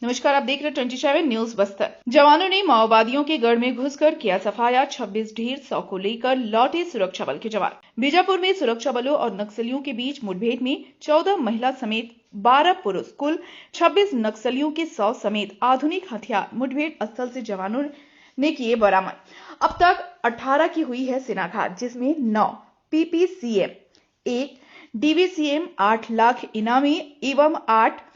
नमस्कार, आप देख रहे हैं 27 न्यूज बस्तर। जवानों ने माओवादियों के गढ़ में घुसकर किया सफाया। 26 ढेर 100 को लेकर लौटे सुरक्षा बल के जवान। बीजापुर में सुरक्षा बलों और नक्सलियों के बीच मुठभेड़ में 14 महिला समेत 12 पुरुष, कुल 26 नक्सलियों के 100 समेत आधुनिक हथियार मुठभेड़ स्थल से जवानों ने किए बरामद। अब तक 18 की हुई है सेनाघात, जिसमें 9 PPCM, 1 DVCM, 8 लाख इनामी एवं 8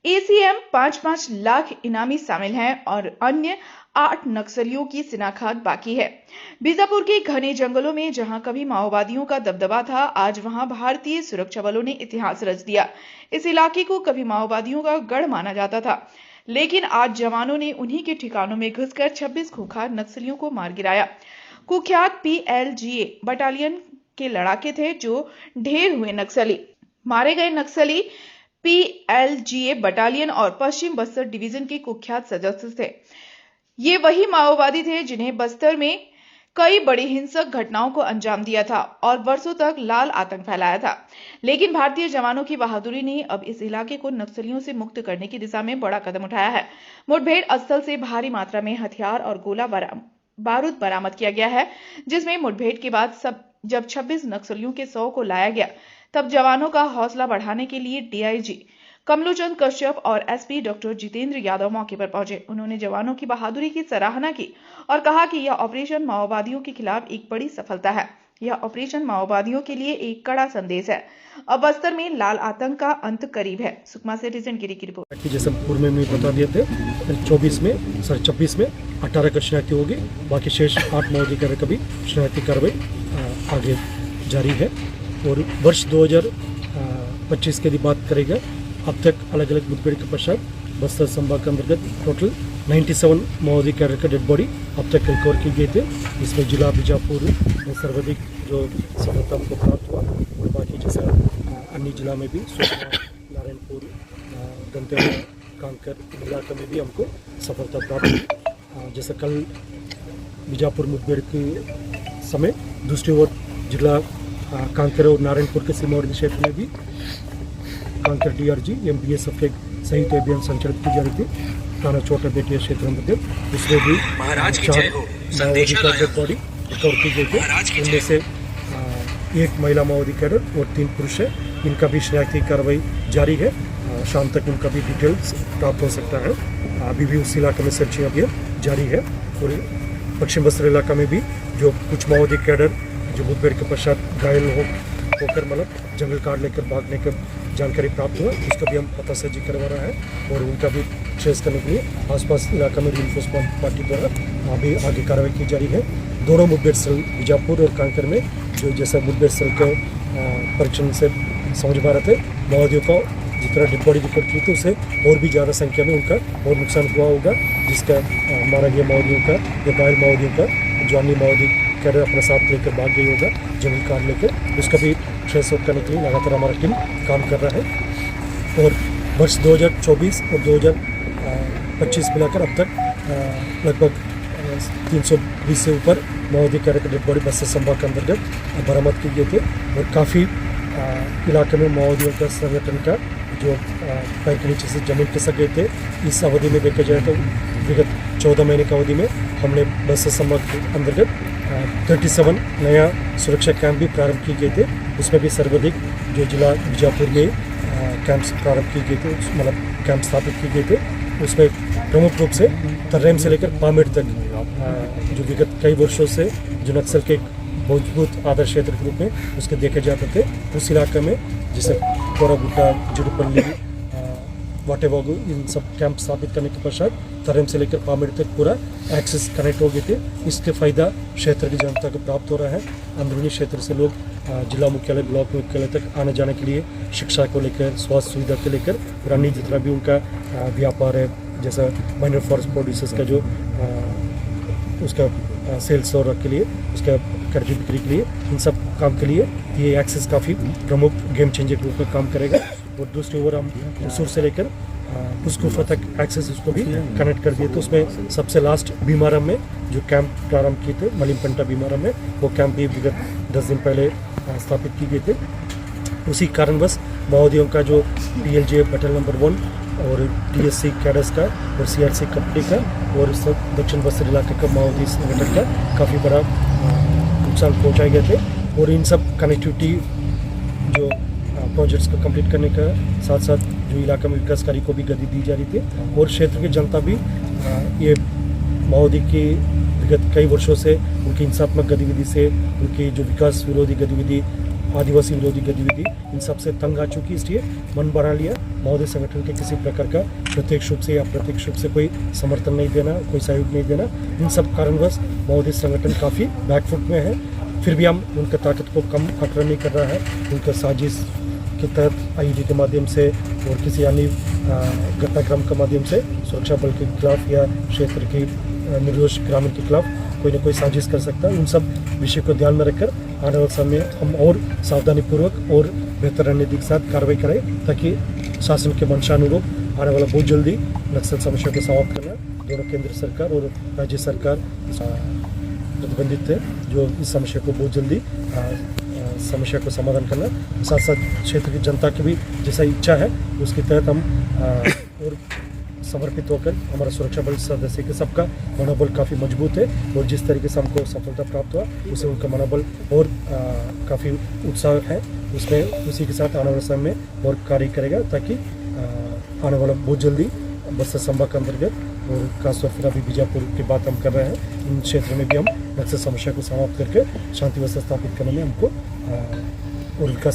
ACM 5-5 लाख इनामी शामिल हैं और अन्य 8 नक्सलियों की शिनाख्त बाकी है। बीजापुर के घने जंगलों में जहां कभी माओवादियों का दबदबा था, आज वहां भारतीय सुरक्षा बलों ने इतिहास रच दिया। इस इलाके को कभी माओवादियों का गढ़ माना जाता था, लेकिन आज जवानों ने उन्हीं के ठिकानों में घुसकर 26 खूंखार नक्सलियों को मार गिराया। कुख्यात PLGA बटालियन के लड़ाके थे जो ढेर हुए नक्सली। मारे गए नक्सली PLGA बटालियन और पश्चिम बस्तर डिवीजन के कुख्यात सदस्य थे। ये वही माओवादी थे जिन्हें बस्तर में कई बड़ी हिंसक घटनाओं को अंजाम दिया था और वर्षों तक लाल आतंक फैलाया था। लेकिन भारतीय जवानों की बहादुरी ने अब इस इलाके को नक्सलियों से मुक्त करने की दिशा में बड़ा कदम उठाया है। मुठभेड़ स्थल से भारी मात्रा में हथियार और गोला बारूद बरामद किया गया है, जिसमें मुठभेड़ के बाद जब 26 नक्सलियों के 100 को लाया गया, तब जवानों का हौसला बढ़ाने के लिए DIG कमलोचंद कश्यप और SP डॉक्टर जितेंद्र यादव मौके पर पहुंचे। उन्होंने जवानों की बहादुरी की सराहना की और कहा कि यह ऑपरेशन माओवादियों के खिलाफ एक बड़ी सफलता है। यह ऑपरेशन माओवादियों के लिए एक कड़ा संदेश है। अब बस्तर में लाल आतंक का अंत करीब है। सुकमा से रिजन गिरी की रिपोर्ट। जैसे पूर्व में बता दिए थे, 26 में 18 का शनाख्ती होगी, बाकी शेष 8 माओवादी का भी शनाख्ती कार्रवाई आगे जारी है। और वर्ष 2025 की बात करेगा, अब तक अलग अलग मुठभेड़ के पश्चात बस्तर संभाग के अंतर्गत टोटल 97 माओवादी कैडर का डेड बॉडी अब तक रिकवर की गई थे। इसमें जिला बीजापुर में सर्वाधिक जो सफलता हमको प्राप्त हुआ और बाकी जैसे अन्य जिला में भी नारायणपुर, दंतेवाड़ा, कांकर इलाके में भी हमको सफलता प्राप्त हुई। जैसे कल बीजापुर मुठभेड़ के समय दूसरी ओर जिला कांकर और नारायणपुर के सीमावर्ती क्षेत्र में भी कांकर DRG MBSF के संयुक्त अभियान संचालित की जा रही थी थाना छोटा बेटिया क्षेत्र में। उसमें भी 4 माओवादी का डेड बॉडी रिकवर की गई थी। उनमें से 1 महिला माओवादी कैडर और 3 पुरुष है। इनका भी शनाख्ती कार्रवाई जारी है। शाम तक इनका भी डिटेल्स प्राप्त हो सकता है। अभी भी उस इलाके में सर्चिंग अभियान जारी है। और पश्चिम बस्तर इलाका में भी जो कुछ माओवादी कैडर जो मुठभेड़ के पश्चात घायल होकर मतलब जंगल काट लेकर भागने का जानकारी प्राप्त हुआ, उसका भी हम पतासाजी करवा रहा है और उनका भी ट्रेस करने के लिए आसपास इलाका में रीइंफोर्समेंट पार्टी द्वारा अभी आगे कार्रवाई की जा रही है। दोनों मुठभेड़ स्थल बीजापुर और कांकर में जो जैसा मुठभेड़ स्थल के परीक्षण से समझ पा रहे थे, माओवादियों को जितना डेड बॉडी रिकॉर्ड की थी उससे और भी ज़्यादा संख्या में उनका और नुकसान हुआ होगा, जिसका मारा गया माओवादियों का या घायल माओवादियों का जो अन्य माओवादी कैडर अपने साथ लेकर भाग गई होगा जंगल काट लेकर, उसका भी ट्रेस आउट करने के लिए लगातार हमारा टीम काम कर रहा है। और वर्ष 2024 और 2025 मिलाकर अब तक लगभग 320 से ऊपर माओवादी कैडर के डेड बॉडी बस्तर संभाग के अंतर्गत बरामद किए गए थे। और काफ़ी इलाके में माओवादियों का संगठन का जो पैर के नीचे से जमीन खिसक गए थे। इस अवधि में देखा जाए तो विगत 14 महीने की अवधि में हमने बस्तर संभाग के अंतर्गत 37 नया सुरक्षा कैंप भी प्रारंभ किए गए थे। उसमें भी सर्वाधिक जो जिला बीजापुर में कैंप्स प्रारंभ किए गए थे, मतलब कैंप स्थापित किए गए थे, उसमें प्रमुख रूप से तर्रेम से लेकर पामेड़ तक जो विगत कई वर्षों से जो नक्सल के मजबूत आदर्श क्षेत्र के रूप में उसके देखे जाते थे, उस इलाके में जैसे कोरागुट्टा, जुड़पल्ली, वाटेवागू, इन सब कैंप स्थापित करने के पश्चात तर्रेम से लेकर पामेड़ तक पूरा एक्सेस कनेक्ट हो गए थे। इसके फ़ायदा क्षेत्र की जनता को प्राप्त हो रहा है। अंदरूनी क्षेत्र से लोग जिला मुख्यालय, ब्लॉक मुख्यालय तक आने जाने के लिए, शिक्षा को लेकर, स्वास्थ्य सुविधा को लेकर और अन्य जितना भी उनका व्यापार है, जैसा माइनर फॉरेस्ट प्रोड्यूसर्स का जो उसका सेल्स और के लिए, उसका खरीदी बिक्री के लिए, इन सब काम के लिए ये एक्सेस काफ़ी प्रमुख गेम चेंजर के रूप में काम करेगा। और दूसरी ओर हम उसूर से लेकर पुस्कुफा तक एक्सेस उसको भी कनेक्ट कर दिए। तो उसमें सबसे लास्ट भीमारम में जो कैंप प्रारंभ किए थे, मलिमपंटा भीमारम में, वो कैंप भी विगत 10 दिन पहले स्थापित किए गए थे। उसी कारणवश माओवादियों का जो PLGA बटालियन नंबर 1 और TSC कैडर्स का और CRC कंपनी का और सब दक्षिण बस्तर इलाके का माओवादी संगठन का काफ़ी बड़ा नुकसान पहुँचाए गए थे। और इन सब कनेक्टिविटी जो प्रोजेक्ट्स को कंप्लीट करने का साथ साथ जो इलाका में विकास कार्य को भी गति दी जा रही थी और क्षेत्र की जनता भी ये माओवादी की विगत कई वर्षों से उनकी हिंसात्मक गतिविधि से, उनकी जो विकास विरोधी गतिविधि, आदिवासी विरोधी गतिविधि, इन सब से तंग आ चुकी। इसलिए मन बना लिया माओवादी संगठन के किसी प्रकार का प्रत्यक्ष रूप से या अप्रत्यक्ष रूप से कोई समर्थन नहीं देना, कोई सहयोग नहीं देना। इन सब कारणवश माओवादी संगठन काफ़ी बैकफुट में है। फिर भी हम उनकी ताकत को कम खतरा नहीं कर रहा है। उनका साजिश के तहत IED के माध्यम से और किसी अन्य घटनाक्रम के माध्यम से सुरक्षा बल के खिलाफ या क्षेत्र के निर्दोष ग्रामीण के खिलाफ कोई ना कोई साजिश कर सकता है। उन सब विषय को ध्यान में रखकर आने वाले समय हम और सावधानीपूर्वक और बेहतर रणनीति के साथ कार्रवाई करें ताकि शासन के मंशानुरूप आने वाला बहुत जल्दी नक्सल समस्या को समाप्त करना दोनों केंद्र सरकार और राज्य सरकार प्रतिबंधित है जो इस समस्या को बहुत जल्दी समस्या को समाधान करना। साथ साथ क्षेत्र की जनता की भी जैसा इच्छा है उसके तहत हम और समर्पित होकर हमारा सुरक्षा बल सदस्य के सबका मनोबल काफ़ी मजबूत है और जिस तरीके से हमको सफलता प्राप्त हुआ उससे उनका मनोबल और काफ़ी उत्साह है उसमें उसी के साथ आने वाले समय में और कार्य करेगा ताकि आने वाला बहुत जल्दी बस्तर संभाग के अंतर्गत और खासतौर पर अभी बीजापुर की बात हम कर रहे हैं इन क्षेत्र में भी हम नक्सल समस्या को समाप्त करके शांति व्यवस्था स्थापित करने में हमको और विकास